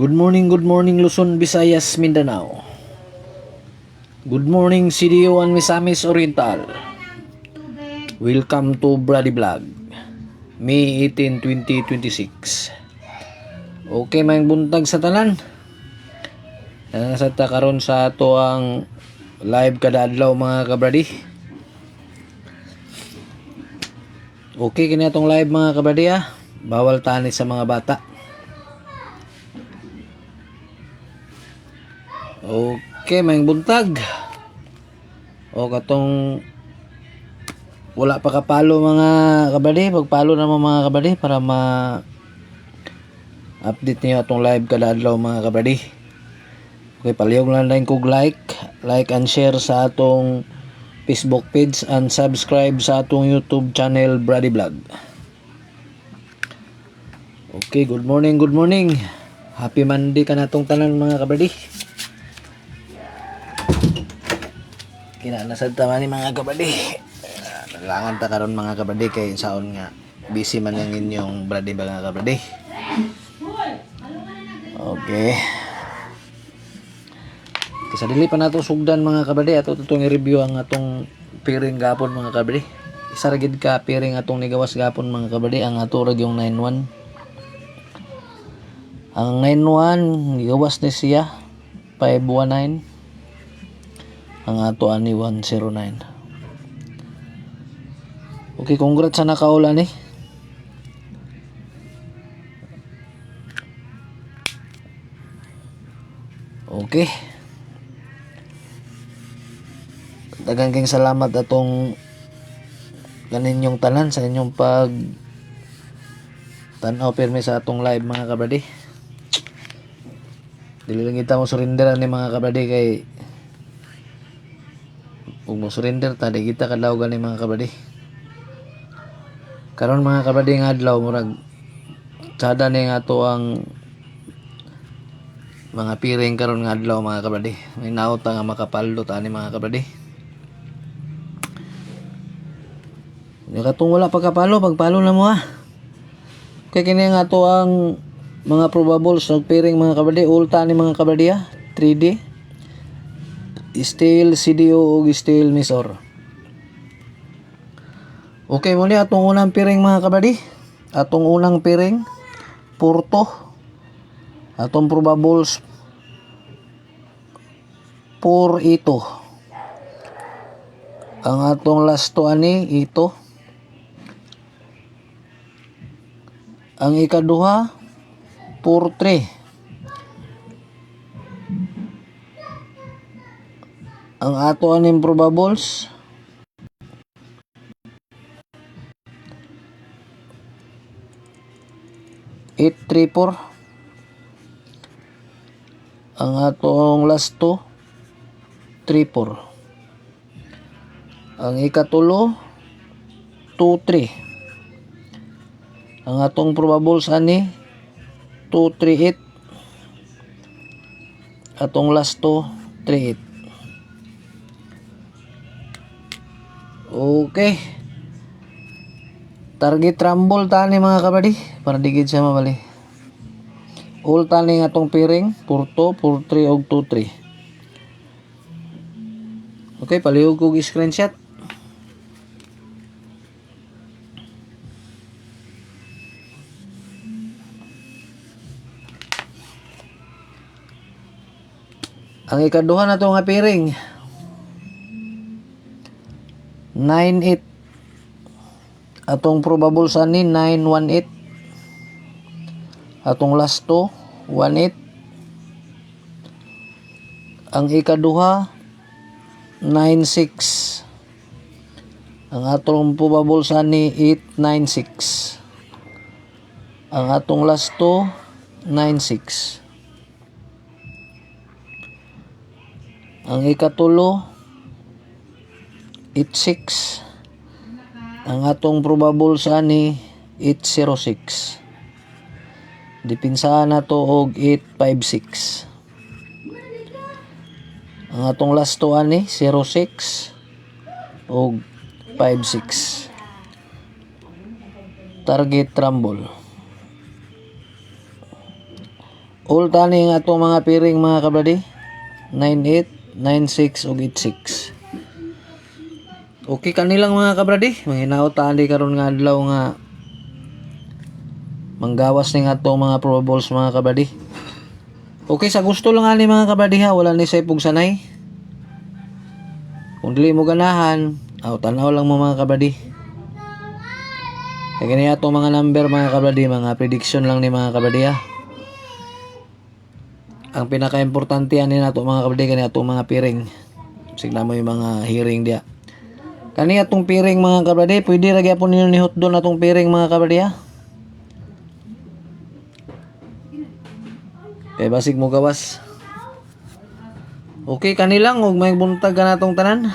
Good morning Luzon, Visayas, Mindanao. Good morning CDO and Misamis Oriental. Welcome to Brady Vlog. May 18, 2026. Okay, may buntag sa tanan. Nasa ta karon sa ato ang live kada adlaw mga kabradi. Okay, kini atong live mga kabradi ha. Bawal tani sa mga bata. Okay, may buntag. O katong wala pa kapalo mga kabady, pagpalo naman mga kabady para ma-update niyo atong live kada adlaw mga kabady. Okay, palihog lang kog like and share sa atong Facebook page and subscribe sa atong YouTube channel Brady Vlog. Okay, good morning. Happy Monday ka natong tanan mga kabady. Kinanasad tama ni mga kabady. Nalangan ta karon mga kabady kay saon nga busy man ang inyong brady mga kabady. Okay. Kasi dili pa nato sugdan mga kabady ato tutong i-review ang atong piring gapon mga kabady. Isa ra gid ka piring atong nigawas gapon mga kabady, ang ato ra yung 91. Ang 91 nigawas ni siya 519. Ang ato ani 109. Okay, congrats sa nakaulan eh. Okay. Daghang kayong salamat atong kaninyong tanan sa inyong pag tanaw pirmi sa atong live mga kabradi. Dili lang kita mo surrender ni mga kabradi kay kung mo surrender ta di kita kadlaw gani mga kabady. Karon mga kabady nga adlaw murag sada ni nga to ang mga piring karon nga adlaw mga kabady. May naot nga makapaldo ta ni mga kabady. Nya katong wala pagkapalo, pagpalo na mo ha. Kay kini nga to ang mga probables ng piring mga kabady, ulta ni mga kabady ha. 3D steel CDO o steel misor. Okay, muli atong unang piring mga kabady. Atong unang piring purto. Atong probables por ito. Ang atong last to ani ito. Ang ikaduha por 3. Ang ato aning probables eight three four. Ang atong last to 3-4. Ang ikatulo 2-3. Ang atong probables ani 2-3-8. Atong last to 3-8. Okay. Target rumble tani mga kabady para digid siya mabali. All tani nga atong piring purto, 4-3 og 2-3. Okay, palihog kog screenshot. Ang ikaduha na to nga piring 9-8. Atong probables ani 9-1-8. Atong last to 1-8. Ang ikaduha 9-6. Ang atong probables ani 8-9-6. Ang atong last to 9-6. Ang ikatulo 8-6. Ang atong probables ani 8-0-6. Dipinsahan na to og 8-5-6. Ang atong last to ani 0-6 og 5-6. Target rumble. Ulta ni nga itong mga piring mga kabradi. 98, 96 ug 86. Okay kanilang mga kabradi. Manghinaot tali karon nga adlaw nga manggawas ni nga itong mga probables mga kabradi. Okay, sa gusto lang ani mga kabradi ha, wala ni sa ipog sanay. Kung dili mo ganahan, tanaw lang mo mga kabradi. Kaya ganyan itong mga number mga kabradi, mga prediction lang ni mga kabradi ha. Ang pinaka-importante ani nato mga kabradi kani atong mga piring. Signa mo yung mga hearing dia. Kani atong piring mga kabradi, pwede ra gyapon ninyo nihot doon atong piring mga kabradi ha. Kay basig mo gawas. Okay kanilang ug may buntag ka natong tanan.